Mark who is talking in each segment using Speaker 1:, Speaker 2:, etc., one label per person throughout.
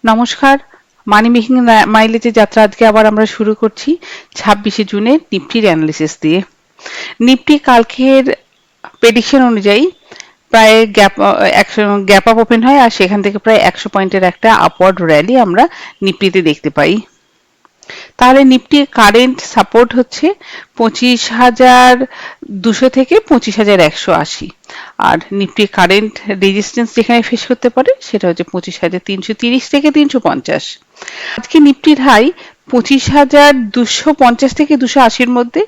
Speaker 1: নমস্কার, মানি মেকিং মাইলেজের যাত্রা আজকে আবার আমরা শুরু করছি 26শে জুনের নিফটির অ্যানালিসিস দিয়ে। নিফটি কালকের প্রেডিকশন অনুযায়ী প্রায় গ্যাপ আপ ওপেন হয় আর সেখান থেকে প্রায় 100 পয়েন্টের একটা আপওয়ার্ড র্যালি আমরা নিফটিতে দেখতে পাই। তাহলে নিফটির কারেন্ট সাপোর্ট হচ্ছে 25,200 থেকে 25,180, আর নিফটির কারেন্ট রেজিস্ট্যান্স যেখানে ফেস করতে পারে সেটা হচ্ছে 25,330 থেকে 350। আজকে নিফটির হাই 25,250 থেকে 280-র মধ্যে।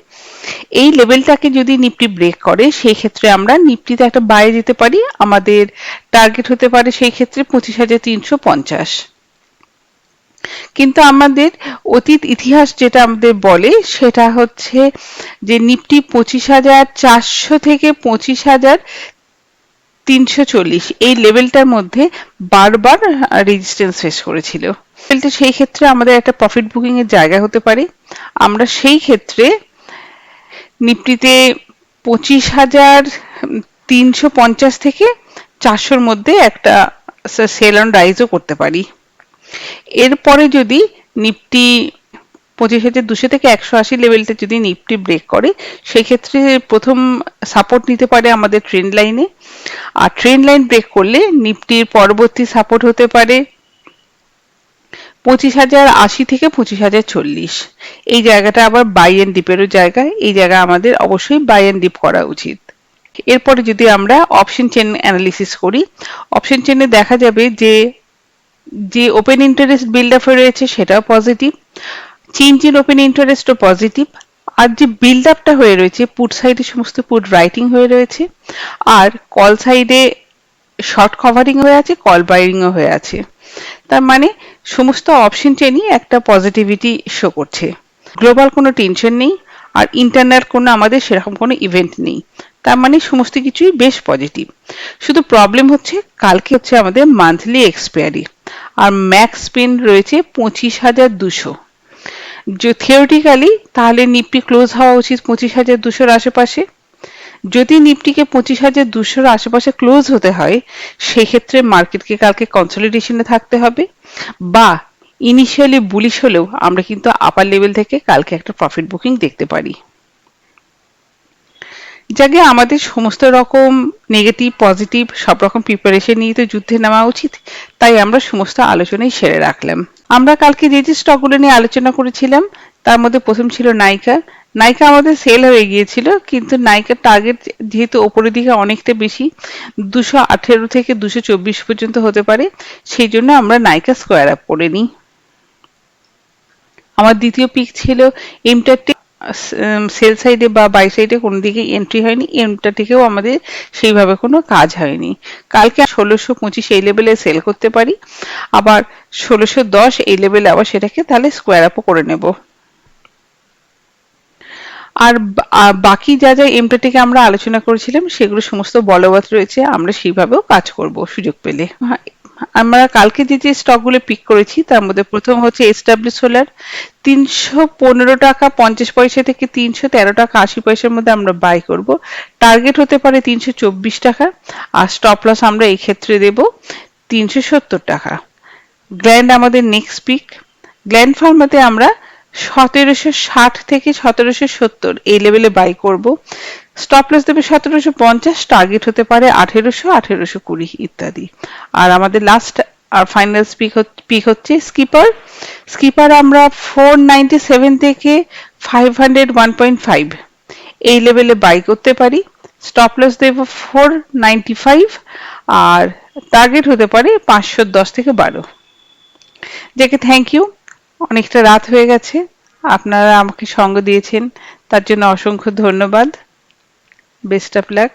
Speaker 1: এই লেভেলটাকে যদি নিফটি ব্রেক করে সেই ক্ষেত্রে আমরা নিফটিতে একটা বাই দিতে পারি। আমাদের টার্গেট হতে পারে সেই ক্ষেত্রে 25,350। কিন্তু আমাদের অতীত ইতিহাস যেটা আমাদের বলে সেটা হচ্ছে যে নিফটি 25,400 থেকে 25,340 এই লেভেলটার মধ্যে বারবার রেজিস্ট্যান্স ফেস করেছিল। সেই ক্ষেত্রে আমাদের একটা প্রফিট বুকিং এর জায়গা হতে পারে। আমরা সেই ক্ষেত্রে নিফটিতে 25,350 থেকে 400-র মধ্যে একটা সেল অন রাইজও করতে পারি। এরপরে যদি নিফটি 25,200 থেকে 180 লেভেলটা যদি নিফটি ব্রেক করে সেক্ষেত্রে প্রথম সাপোর্ট নিতে পারে আমাদের ট্রেন্ড লাইনে, আর ট্রেন্ড লাইন ব্রেক করলে নিফটির পরবর্তী সাপোর্ট হতে পারে 25,080 থেকে 25,040। এই জায়গাটা আবার বাই এন্ড ডিপেরও জায়গা, এই জায়গা আমাদের অবশ্যই বাই এন্ড ডিপ করা উচিত। এরপরে যদি আমরা অপশন চেন অ্যানালিসিস করি, অপশন চেনে দেখা যাবে যে ওপেন ইন্টারেস্ট বিল্ড আপ হয়ে রয়েছে সেটাও পজিটিভ, চেঞ্জ ইন ওপেন ইন্টারেস্টও পজিটিভ, আর যে বিল্ড আপটা হয়ে রয়েছে পুট সাইডে সমস্ত পুট রাইটিং হয়ে রয়েছে, আর কল সাইডে শর্ট কভারিং হয়ে আছে, কল বাইরিংও হয়ে আছে। তার মানে সমস্ত অপশন চেনই একটা পজিটিভিটি শো করছে। গ্লোবাল কোনো টেনশন নেই, আর ইন্টারনাল কোনো আমাদের সেরকম কোনো ইভেন্ট নেই। তার মানে সমস্ত কিছুই বেশ পজিটিভ। শুধু প্রবলেম হচ্ছে কালকে হচ্ছে আমাদের মান্থলি এক্সপায়ারি, আর ম্যাক্স স্পিন রয়েছে 25,200। যে থিওরিটিক্যালি তাহলে নিফটি ক্লোজ হওয়া উচিত 25,200-র আশেপাশে। যদি নিফটিকে 25,200-র আশেপাশে ক্লোজ হতে হয় সেক্ষেত্রে মার্কেটকে কালকে কনসলিডেশনে থাকতে হবে, বা ইনিশিয়ালি বুলিশ হলেও আমরা কিন্তু আপার লেভেল থেকে কালকে একটা প্রফিট বুকিং দেখতে পারি। যাকে আমাদের সমস্ত রকম নেগেটিভ পজিটিভ সব রকম প্রিপারেশন নিয়ে তো যুদ্ধে নেওয়া উচিত, তাই আমরা সমস্ত আলোচনাই সেরে রাখলাম। আমরা কালকে যে স্টকগুলো নিয়ে আলোচনা করেছিলাম তার মধ্যে প্রথম ছিল নাইকা। নাইকা আমাদের সেল হয়ে গিয়েছিল, কিন্তু নাইকার টার্গেট যেহেতু ওপরের দিকে অনেকটা বেশি, 218 থেকে 224 পর্যন্ত হতে পারে, সেই জন্য আমরা নাইকা স্কোয়ার আপ করে নিই। আমার দ্বিতীয় পিক ছিল এমটেক। সেল সাইডে বা বাই সাইডে কোনো দিকে এন্ট্রি হয়নি, এমটা থেকেও আমাদের সেইভাবে কোনো কাজ হয়নি। কালকে 1625 এই লেভেলে সেল করতে পারি, আবার 1610 এই লেভেলে আবার সেটাকে তাহলে স্কোয়ার আপও করে নেব। আর বাকি যা যা এমটা থেকে আমরা আলোচনা করেছিলাম সেগুলো সমস্ত বলবৎ রয়েছে, আমরা সেইভাবেও কাজ করব সুযোগ পেলে। আমরা কালকে যে স্টকগুলো পিক করেছি তার মধ্যে প্রথম হচ্ছে এসডব্লিউ সোলার। 315 টাকা 50 পয়সা থেকে 313 টাকা 80 পয়সার মধ্যে আমরা বাই করব। টার্গেট হতে পারে 324 টাকা, আর স্টপ লস আমরা এই ক্ষেত্রে দেব 370 টাকা। গ্ল্যান্ড আমাদের নেক্সট পিক। গ্ল্যান্ড ফার্মাতে আমরা 1760 থেকে 1770 এই লেভেলে বাই করব। স্টপ লস দেবে 1750, টার্গেট হতে পারে 1800, 1820 ইত্যাদি। আর আমাদের লাস্ট আর ফাইনাল পিক হচ্ছে স্কিপার। স্কিপার আমরা 497 থেকে 501.5 এই লেভেলে বাই করতে পারি। স্টপ লস দেব 495, আর টার্গেট হতে পারে 510 থেকে 12। যাকে থ্যাংক ইউ, অনেকটা রাত হয়ে গেছে, আপনারা আমাকে সঙ্গ দিয়েছেন তার জন্য অসংখ্য ধন্যবাদ। Best of luck.